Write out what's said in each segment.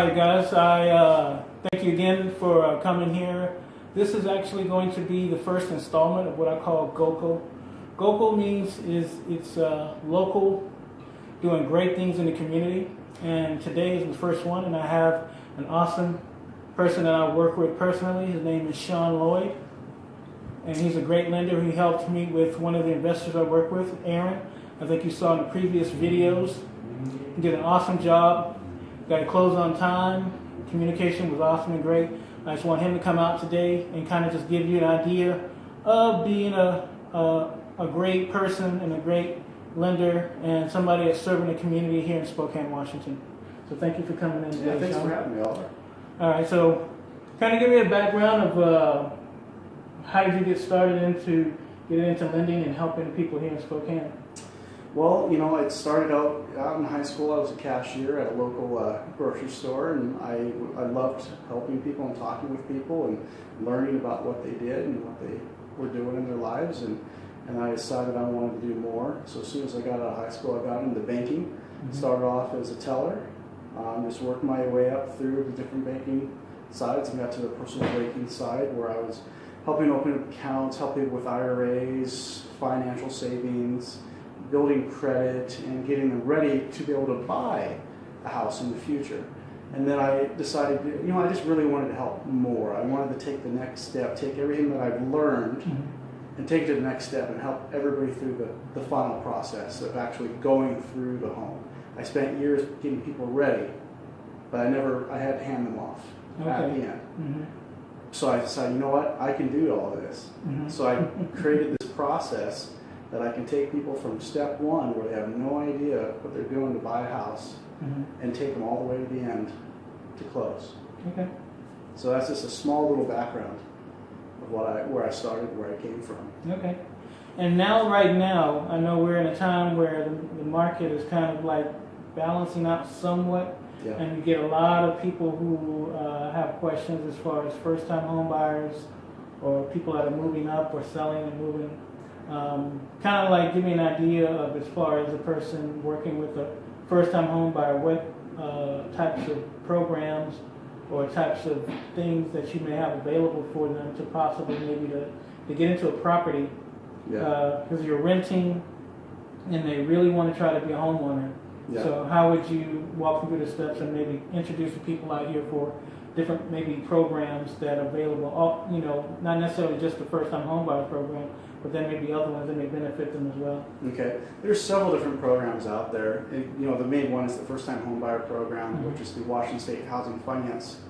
right, guys. I thank you again for coming here. This is actually going to be the first installment of what I call GOCAL. GOCAL means it's local, doing great things in the community. And today is the first one, and I have an awesome person that I work with personally. His name is Shawn Lloyd, and he's a great lender. He helped me with one of the investors I work with, Aaron. I think you saw in the previous videos. He did an awesome job. Got it closed on time. Communication was awesome and great. I just want him to come out today and kind of just give you an idea of being a great person and a great lender and somebody that's serving the community here in Spokane, Washington. So thank you for coming in today. Yeah, thanks for having me, Oliver. All right, so kind of give me a background of how did you get started into lending and helping people here in Spokane? Well, you know, it started out in high school. I was a cashier at a local grocery store, and I loved helping people and talking with people and learning about what they did and what they were doing in their lives. And I decided I wanted to do more. So as soon as I got out of high school, I got into banking. Mm-hmm. Started off as a teller, just worked my way up through the different banking sides and got to the personal banking side where I was helping open accounts, helping with IRAs, financial savings, building credit, and getting them ready to be able to buy a house in the future. And then I decided, you know, I just really wanted to help more. I wanted to take the next step, take everything that I've learned and take it to the next step and help everybody through the final process of actually going through the home. I spent years getting people ready, but I had to hand them off at the end. Mm-hmm. So I decided, you know what, I can do all of this. Mm-hmm. So I created this process that I can take people from step one, where they have no idea what they're doing to buy a house, and take them all the way to the end to close. Okay. So that's just a small little background of where I started, where I came from. Okay. And right now, I know we're in a time where the market is kind of like balancing out somewhat, and you get a lot of people who have questions as far as first-time home buyers or people that are moving up or selling and moving. Kind of like give me an idea of, as far as a person working with a first-time home buyer, what types of programs or types of things that you may have available for them to possibly maybe to get into a property, because you're renting and they really want to try to be a homeowner. Yeah. So how would you walk them through the steps and maybe introduce the people out here for different maybe programs that are available, you know, not necessarily just the first-time home buyer program, but then maybe other ones that may benefit them as well. Okay. There's several different programs out there. You know, the main one is the first-time home buyer program, which is the Washington State Housing Finance.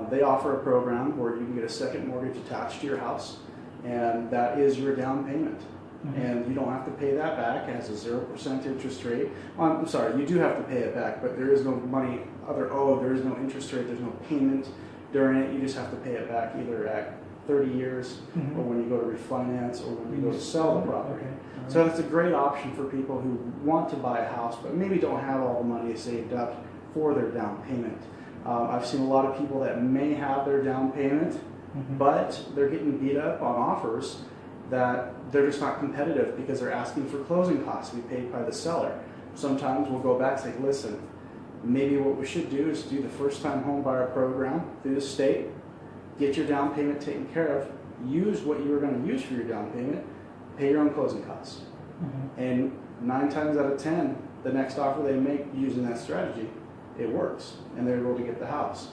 They offer a program where you can get a second mortgage attached to your house, and that is your down payment. And you don't have to pay that back. It has a 0% interest rate. I'm sorry, you do have to pay it back, but there is no money there is no interest rate, there's no payment during it. You just have to pay it back either at 30 years or when you go to refinance or when you go to sell the property. Okay. So that's a great option for people who want to buy a house but maybe don't have all the money saved up for their down payment. I've seen a lot of people that may have their down payment, but they're getting beat up on offers that they're just not competitive because they're asking for closing costs to be paid by the seller. Sometimes we'll go back and say, listen, maybe what we should do is do the first-time home buyer program through the state, get your down payment taken care of, use what you were going to use for your down payment, pay your own closing costs. And 9 times out of 10, the next offer they make using that strategy, it works, and they're able to get the house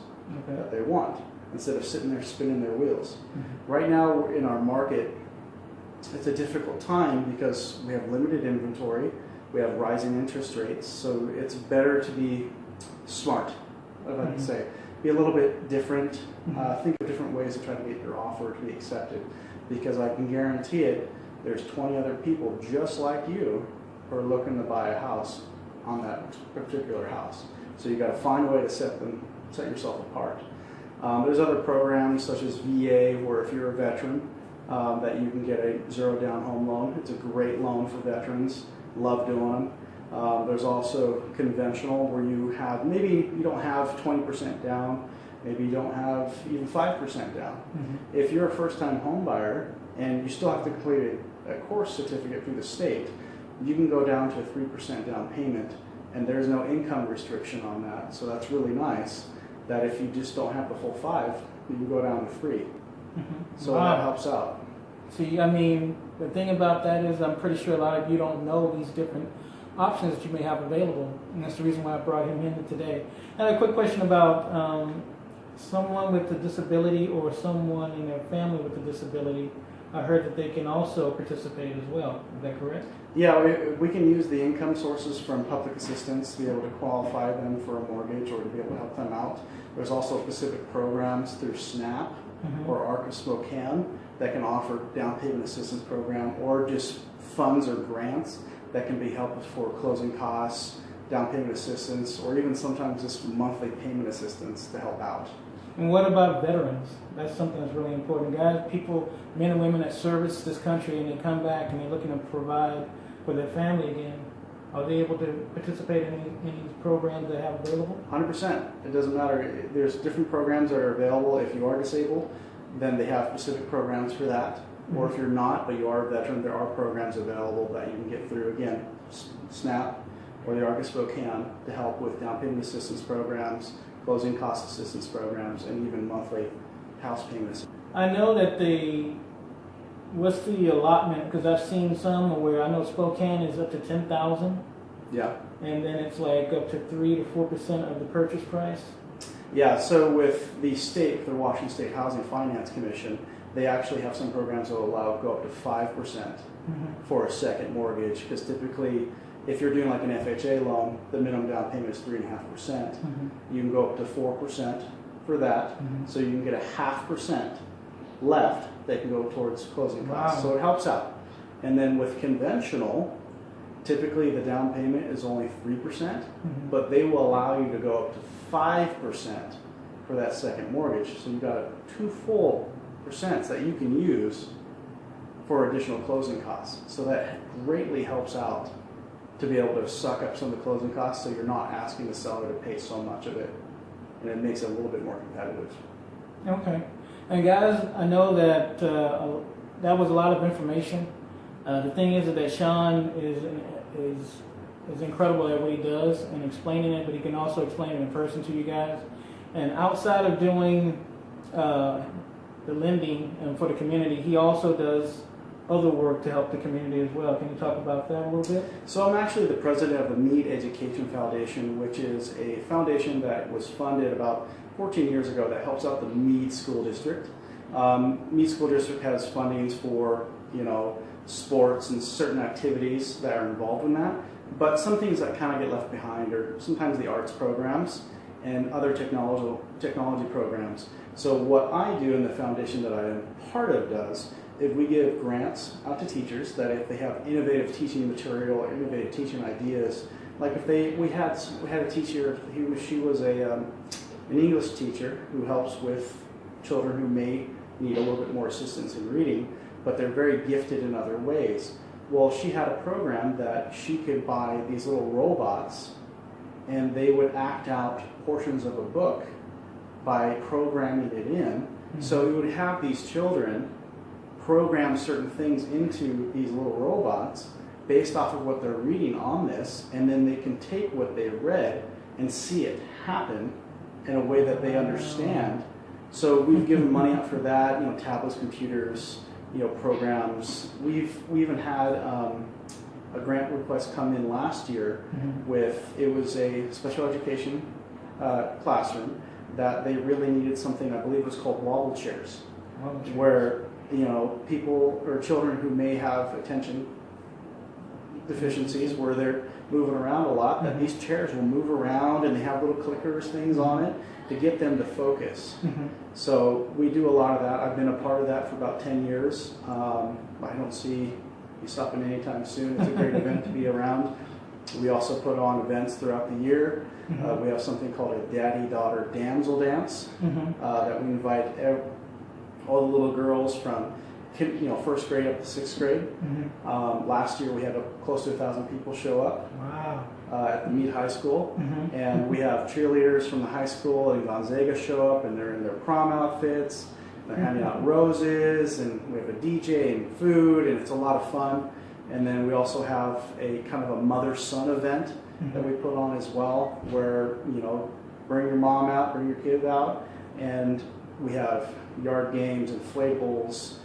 that they want instead of sitting there spinning their wheels. Right now in our market, it's a difficult time because we have limited inventory, we have rising interest rates, so it's better to be smart, if I can say. Be a little bit different, think of different ways to try to get your offer to be accepted, because I can guarantee it, there's 20 other people just like you who are looking to buy a house on that particular house. So you got to find a way to set yourself apart. There's other programs such as VA, where if you're a veteran, that you can get a zero down home loan. It's a great loan for veterans. Love doing them. There's also conventional, where maybe you don't have 20% down, maybe you don't have even 5% down. If you're a first-time home buyer and you still have to complete a course certificate through the state, you can go down to a 3% down payment, and there's no income restriction on that, so that's really nice. that if you just don't have the full 5, you can go down to 3. So Wow. that helps out. See, I mean, the thing about that is I'm pretty sure a lot of you don't know these different options that you may have available, and that's the reason why I brought him in today. I have a quick question about someone with a disability or someone in their family with a disability. I heard that they can also participate as well. Is that correct? Yeah, we can use the income sources from public assistance to be able to qualify them for a mortgage or to be able to help them out. There's also specific programs through SNAP or ARC of Spokane that can offer down payment assistance program, or just funds or grants that can be helpful for closing costs, down payment assistance, or even sometimes just monthly payment assistance to help out. And what about veterans? That's something that's really important. Guys, people, men and women that service this country and they come back and they're looking to provide for their family again. Are they able to participate in these programs they have available? 100%. It doesn't matter. There's different programs that are available. If you are disabled, then they have specific programs for that. Or if you're not, but you are a veteran, there are programs available that you can get through, again, SNAP or the ARC of Spokane to help with down payment assistance programs, closing cost assistance programs, and even monthly house payments. I know that what's the allotment? Because I've seen some where I know Spokane is up to 10,000, Yeah. and then it's like up to 3 to 4% of the purchase price. Yeah, so with the state, the Washington State Housing Finance Commission, they actually have some programs that will allow go up to 5% for a second mortgage, because typically if you're doing like an FHA loan, the minimum down payment is 3.5%. You can go up to 4% for that, so you can get a 0.5% left that can go towards closing costs. Wow. So it helps out. And then with conventional, typically the down payment is only 3%, but they will allow you to go up to 5% for that second mortgage. So you've got 2 full percents that you can use for additional closing costs. So that greatly helps out to be able to suck up some of the closing costs, so you're not asking the seller to pay so much of it, and it makes it a little bit more competitive. Okay. And guys, I know that that was a lot of information. The thing is that Shawn is incredible at what he does and explaining it, but he can also explain it in person to you guys. And outside of doing the lending for the community, he also does other work to help the community as well. Can you talk about that a little bit? So I'm actually the president of the MEADE Education Foundation, which is a foundation that was funded about 14 years ago that helps out the MEADE School District. MEADE School District has fundings for, sports and certain activities that are involved in that, but some things that kind of get left behind are sometimes the arts programs and other technology programs. So what I do in the foundation that I am part of does is we give grants out to teachers that if they have innovative teaching material or innovative teaching ideas, like if we had a teacher, she was an English teacher who helps with children who may need a little bit more assistance in reading, but they're very gifted in other ways. Well, she had a program that she could buy these little robots, and they would act out portions of a book by programming it in. So we would have these children program certain things into these little robots based off of what they're reading on this, and then they can take what they read and see it happen in a way that they understand. So we've given money out for that, tablets, computers, programs. We even had a grant request come in last year it was a special education classroom that they really needed something, I believe it was called wobble chairs, where people or children who may have attention deficiencies where they're moving around a lot, that these chairs will move around and they have little clickers things on it to get them to focus. So we do a lot of that. I've been a part of that for about 10 years. I don't see you stopping anytime soon. It's a great event to be around. We also put on events throughout the year. We have something called a daddy-daughter damsel dance that we invite all the little girls from first grade up to sixth grade. Last year we had close to 1,000 people show up at the MEADE High School, and we have cheerleaders from the high school in Gonzaga show up, and they're in their prom outfits. They're handing out roses, and we have a DJ and food, and it's a lot of fun. And then we also have a kind of a mother-son event that we put on as well, where bring your mom out, bring your kid out, and we have yard games, inflatables.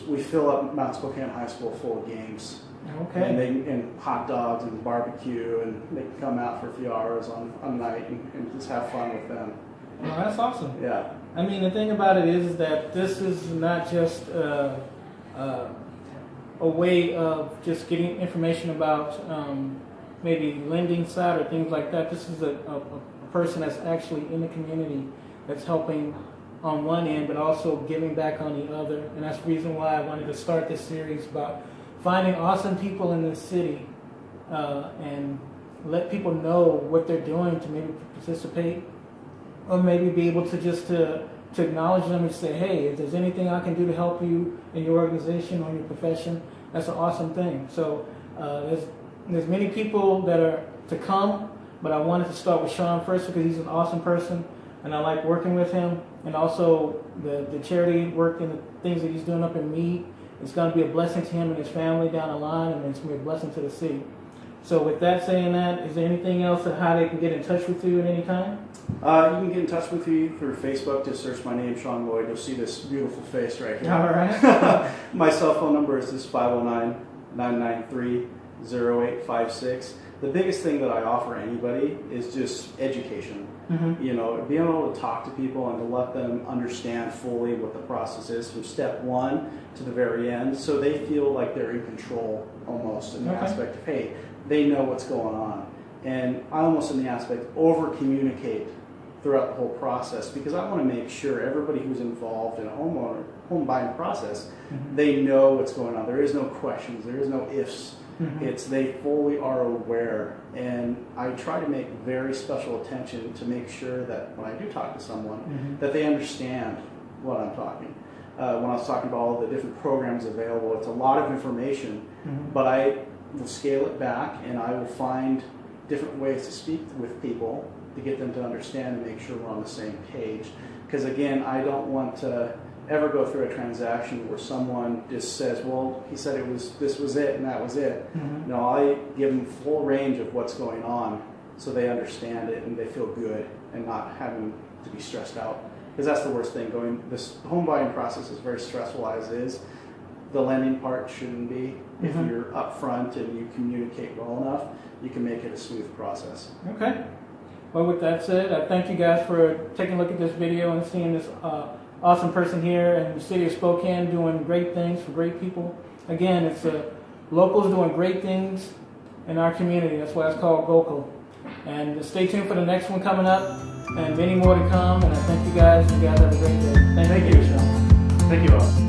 We fill up Mount Spokane High School full of games. Okay. And hot dogs and barbecue, and they can come out for a few hours on night and just have fun with them. Well, that's awesome. Yeah. I mean, the thing about it is that this is not just a way of just getting information about maybe lending side or things like that. This is a person that's actually in the community that's helping on one end, but also giving back on the other. And that's the reason why I wanted to start this series about finding awesome people in the city and let people know what they're doing to maybe participate, or maybe be able to just to acknowledge them and say, hey, if there's anything I can do to help you in your organization or your profession, that's an awesome thing. So there's many people that are to come, but I wanted to start with Shawn first because he's an awesome person and I like working with him, and also the charity work and the things that he's doing up in MEADE. It's going to be a blessing to him and his family down the line, and it's going to be a blessing to the city. So with that saying that, is there anything else of how they can get in touch with you at any time? You can get in touch with me through Facebook. Just search my name, Shawn Lloyd. You'll see this beautiful face right here. All right. My cell phone number is just 509-993-0856. The biggest thing that I offer anybody is just education. Mm-hmm. You know, being able to talk to people and to let them understand fully what the process is from step one to the very end, so they feel like they're in control almost in the aspect of, hey, they know what's going on. And I almost in the aspect over communicate throughout the whole process, because I want to make sure everybody who's involved in a home buying process, they know what's going on. There is no questions, there is no ifs. It's they fully are aware, and I try to make very special attention to make sure that when I do talk to someone, that they understand what I'm talking. When I was talking about all the different programs available, it's a lot of information, but I will scale it back, and I will find different ways to speak with people to get them to understand and make sure we're on the same page. Because again, I don't want to ever go through a transaction where someone just says, well, he said this was it and that was it. No, I give them full range of what's going on so they understand it and they feel good and not having to be stressed out. Because that's the worst thing. This home buying process is very stressful as is. The lending part shouldn't be. If you're upfront and you communicate well enough, you can make it a smooth process. Okay. Well, with that said, I thank you guys for taking a look at this video and seeing this awesome person here in the city of Spokane doing great things for great people. Again, it's locals doing great things in our community. That's why it's called GOCAL. And stay tuned for the next one coming up and many more to come. And I thank you guys. You guys have a great day. Thank you, Shawn. Thank you all.